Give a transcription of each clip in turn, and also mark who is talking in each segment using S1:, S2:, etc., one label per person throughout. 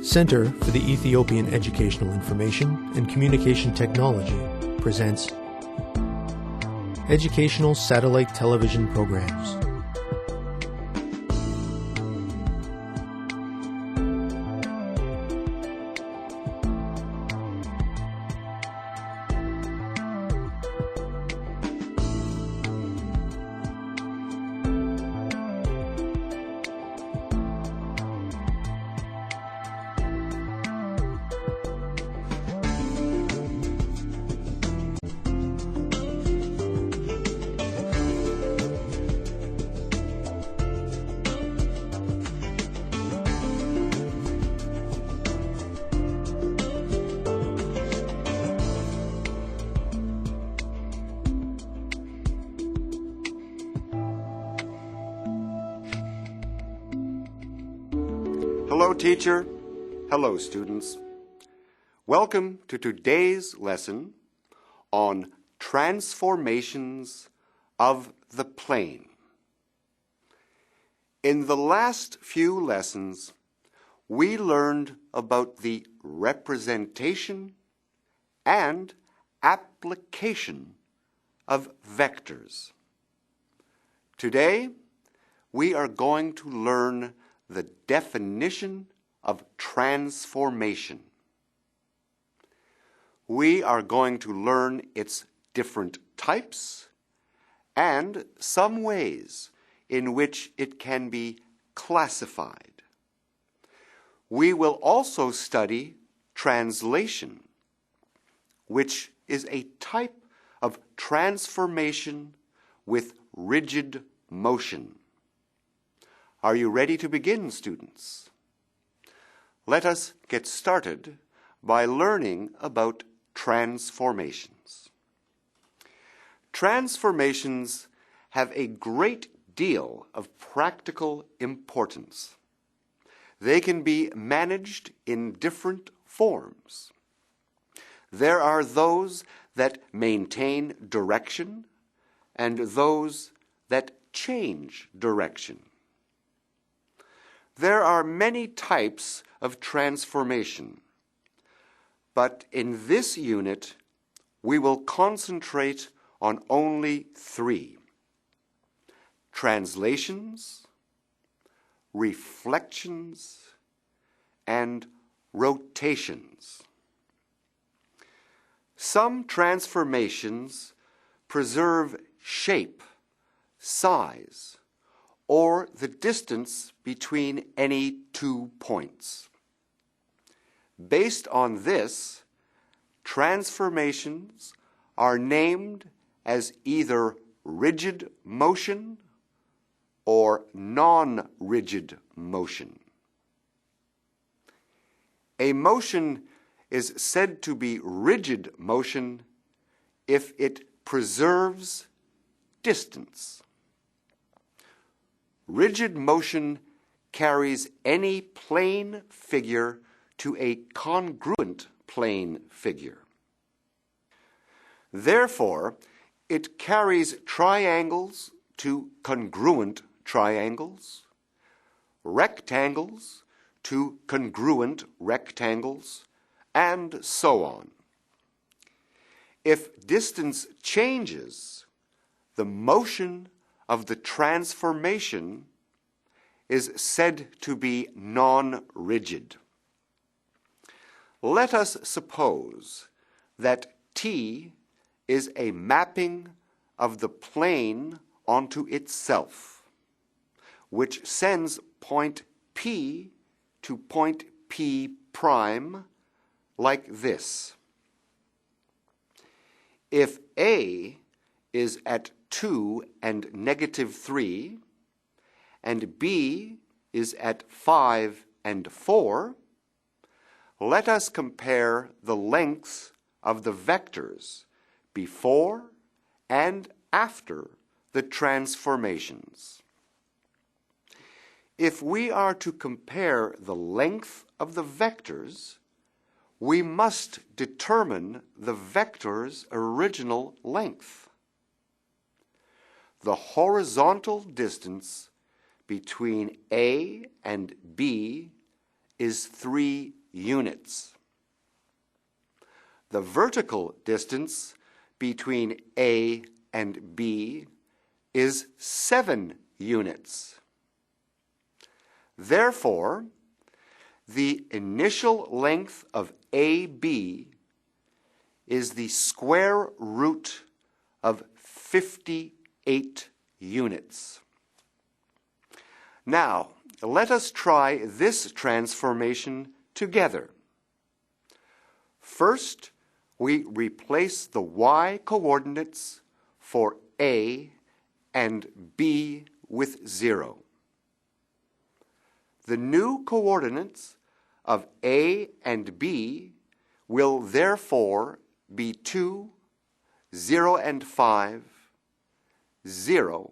S1: Center for the Ethiopian Educational Information and Communication Technology presents Educational Satellite Television Programs.
S2: Hello, teacher. Hello, students. Welcome to today's lesson on transformations of the plane. In the last few lessons, we learned about the representation and application of vectors. Today, we are going to learn the definition of transformation. We are going to learn its different types and some ways in which it can be classified. We will also study translation, which is a type of transformation with rigid motion. Are you ready to begin, students? Let us get started by learning about transformations. Transformations have a great deal of practical importance. They can be managed in different forms. There are those that maintain direction and those that change direction. There are many types of transformation, but in this unit, we will concentrate on only three: translations, reflections, and rotations. Some transformations preserve shape, size, or the distance between any 2 points. Based on this, transformations are named as either rigid motion or non-rigid motion. A motion is said to be rigid motion if it preserves distance. Rigid motion carries any plane figure to a congruent plane figure. Therefore, it carries triangles to congruent triangles, rectangles to congruent rectangles, and so on. If distance changes, the motion of the transformation is said to be non-rigid. Let us suppose that T is a mapping of the plane onto itself, which sends point P to point P prime like this. If A is at 2 and -3, and B is at 5 and 4, let us compare the lengths of the vectors before and after the transformations. If we are to compare the length of the vectors, we must determine the vector's original length. The horizontal distance between A and B is 3 units. The vertical distance between A and B is 7 units. Therefore, the initial length of AB is the square root of 58 units. Now, let us try this transformation together. First, we replace the y coordinates for A and B with 0. The new coordinates of A and B will therefore be 2, 0 and 5, 0,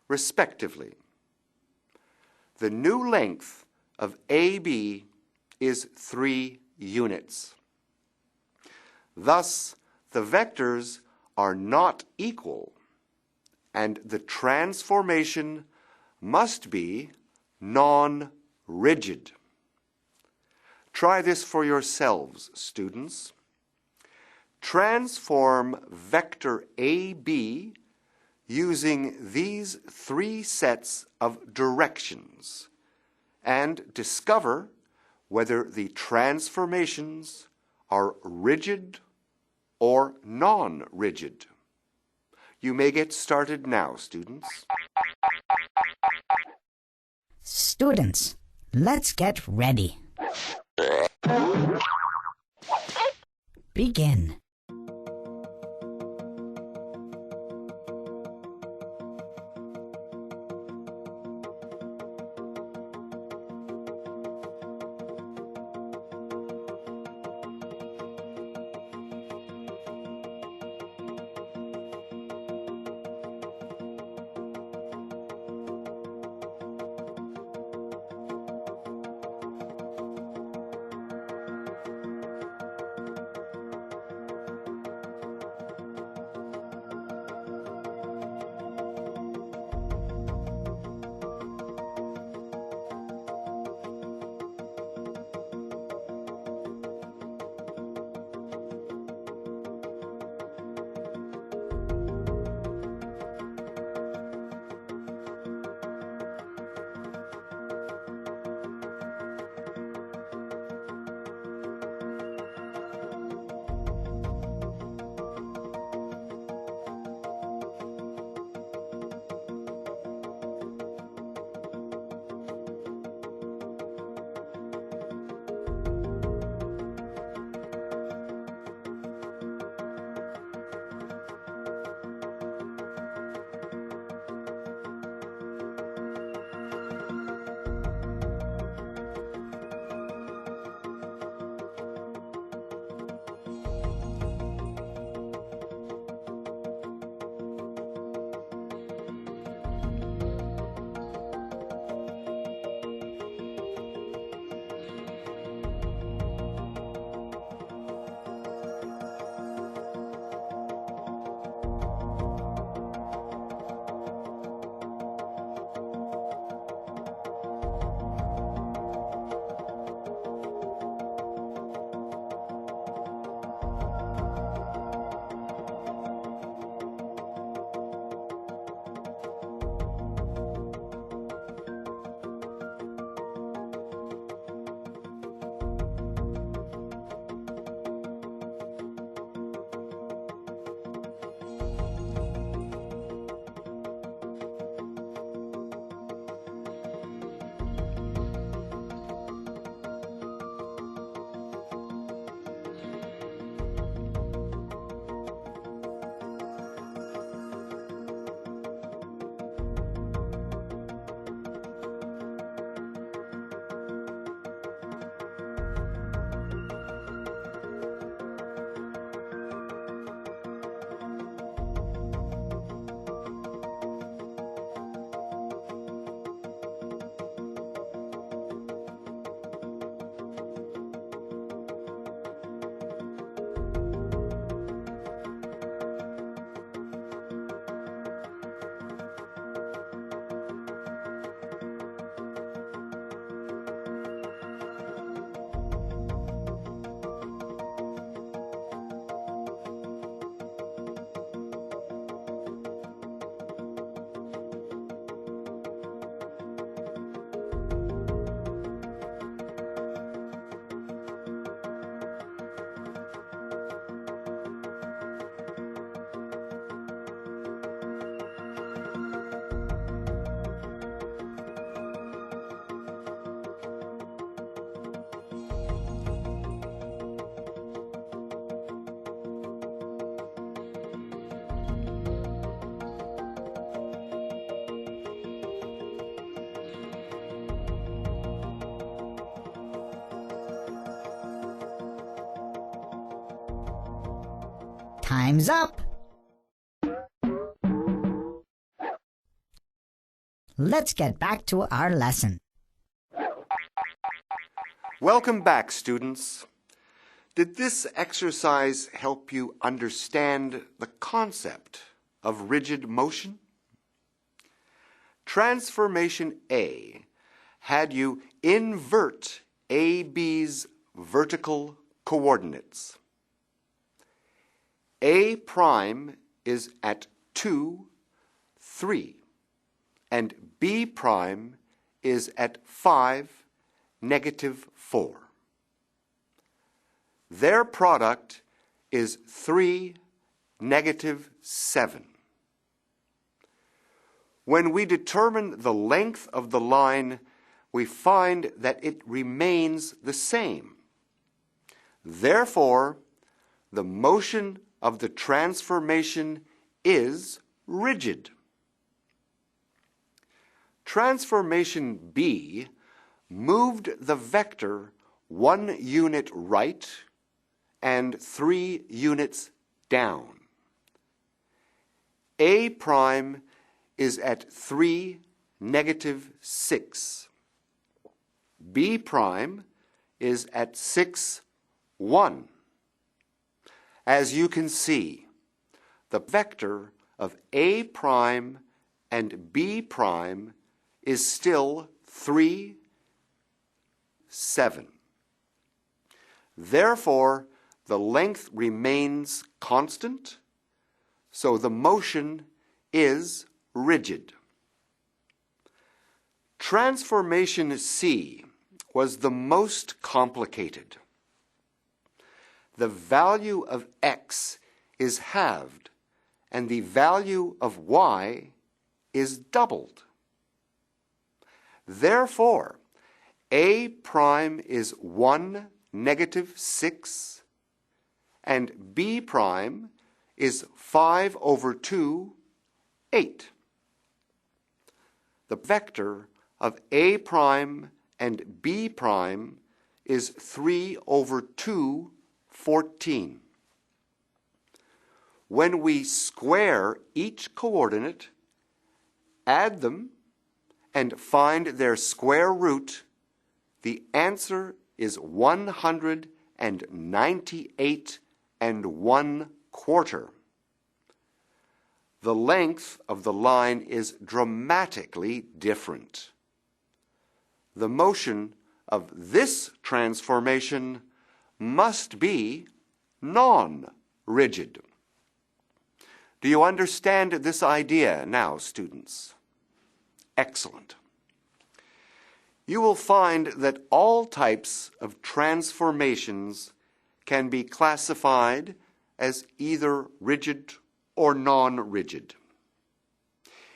S2: respectively. The new length of AB is 3 units. Thus, the vectors are not equal, and the transformation must be non-rigid. Try this for yourselves, students. Transform vector AB using these 3 sets of directions and discover whether the transformations are rigid or non-rigid. You may get started now, students.
S3: Students, let's get ready. Begin. Time's up! Let's get back to our lesson.
S2: Welcome back, students. Did this exercise help you understand the concept of rigid motion? Transformation A had you invert AB's vertical coordinates. A prime is at 2, 3, and B prime is at 5, -4. Their product is 3, -7. When we determine the length of the line, we find that it remains the same. Therefore, the motion of the transformation is rigid. Transformation B moved the vector 1 unit right and 3 units down. A prime is at 3, -6. B prime is at 6, 1. As you can see, the vector of A prime and B prime is still 3, 7. Therefore, the length remains constant, so the motion is rigid. Transformation C was the most complicated. The value of x is halved, and the value of y is doubled. Therefore, A prime is 1, -6, and B prime is 5/2, 8. The vector of A prime and B prime is 3/2, 14. When we square each coordinate, add them, and find their square root, the answer is 198 1/4. The length of the line is dramatically different. The motion of this transformation must be non-rigid. Do you understand this idea now, students? Excellent. You will find that all types of transformations can be classified as either rigid or non-rigid.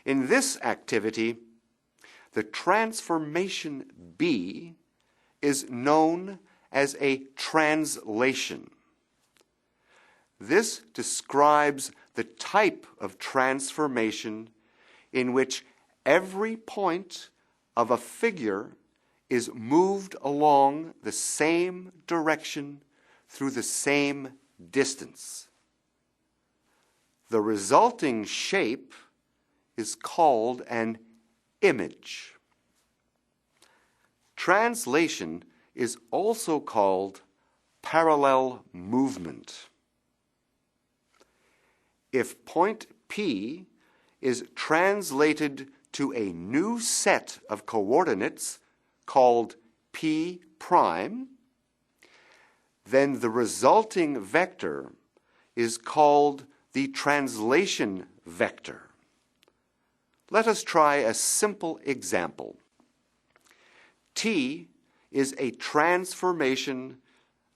S2: In this activity, the transformation B is known as a translation. This describes the type of transformation in which every point of a figure is moved along the same direction through the same distance. The resulting shape is called an image. Translation is also called parallel movement. If point P is translated to a new set of coordinates called P prime, then the resulting vector is called the translation vector. Let us try a simple example. T is a transformation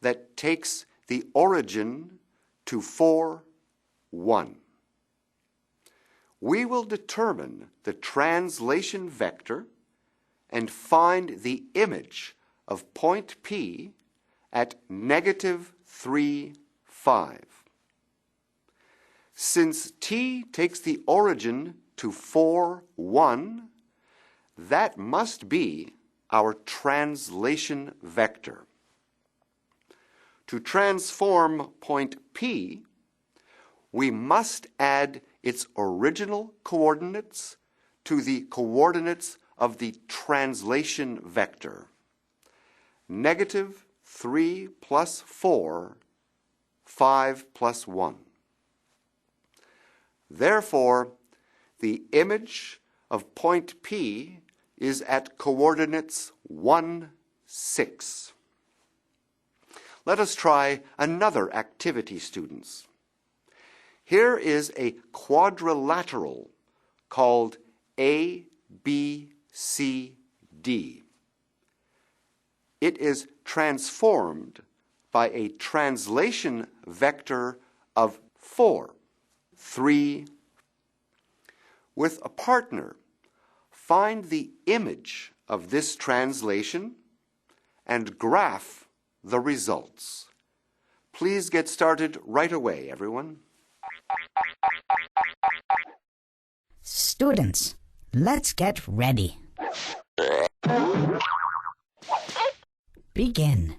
S2: that takes the origin to 4, 1. We will determine the translation vector and find the image of point P at -3, 5. Since T takes the origin to 4, 1, that must be our translation vector. To transform point P, we must add its original coordinates to the coordinates of the translation vector. Negative 3 plus 4, 5 plus 1. Therefore, the image of point P is at coordinates 1, 6. Let us try another activity, students. Here is a quadrilateral called ABCD. It is transformed by a translation vector of 4, 3. With a partner, find the image of this translation and graph the results. Please get started right away, everyone.
S3: Students, let's get ready. Begin.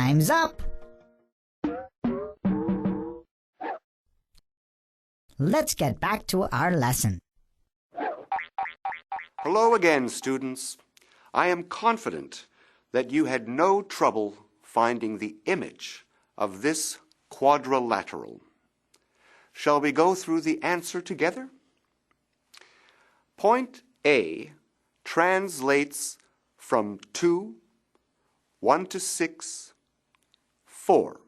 S3: Time's up. Let's get back to our lesson.
S2: Hello again, students. I am confident that you had no trouble finding the image of this quadrilateral. Shall we go through the answer together? Point A translates from 2, 1 to 6, 4.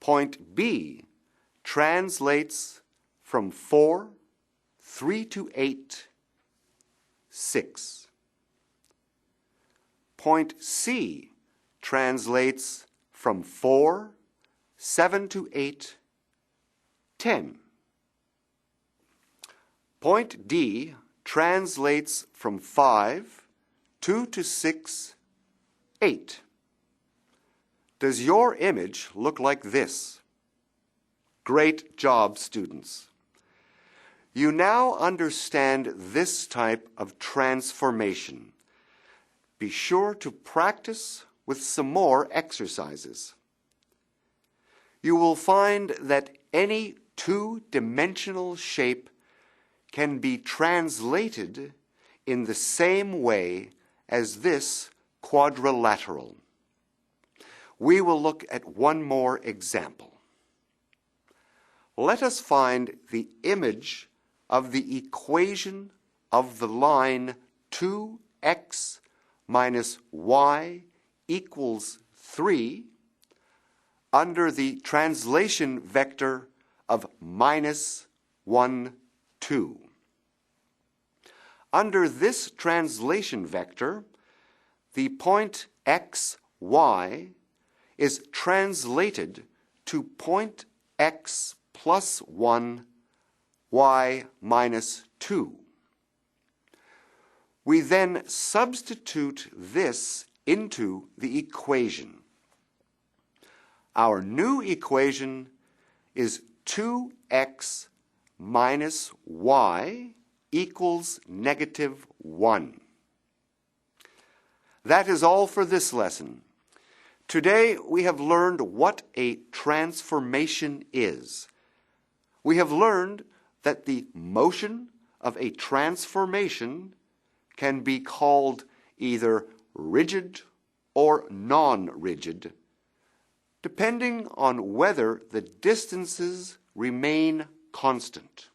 S2: Point B translates from 4, 3 to 8, 6. Point C translates from 4, 7 to 8, 10. Point D translates from 5, 2 to 6, 8. Does your image look like this? Great job, students. You now understand this type of transformation. Be sure to practice with some more exercises. You will find that any two-dimensional shape can be translated in the same way as this quadrilateral. We will look at one more example. Let us find the image of the equation of the line 2x minus y equals 3 under the translation vector of minus 1, 2. Under this translation vector, the point x, y is translated to point x plus 1, y minus 2. We then substitute this into the equation. Our new equation is 2x minus y equals negative 1. That is all for this lesson. Today we have learned what a transformation is. We have learned that the motion of a transformation can be called either rigid or non-rigid, depending on whether the distances remain constant.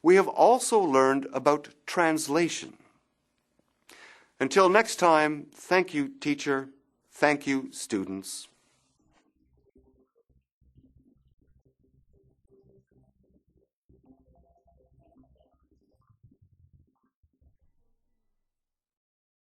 S2: We have also learned about translation. Until next time, thank you, teacher. Thank you, students.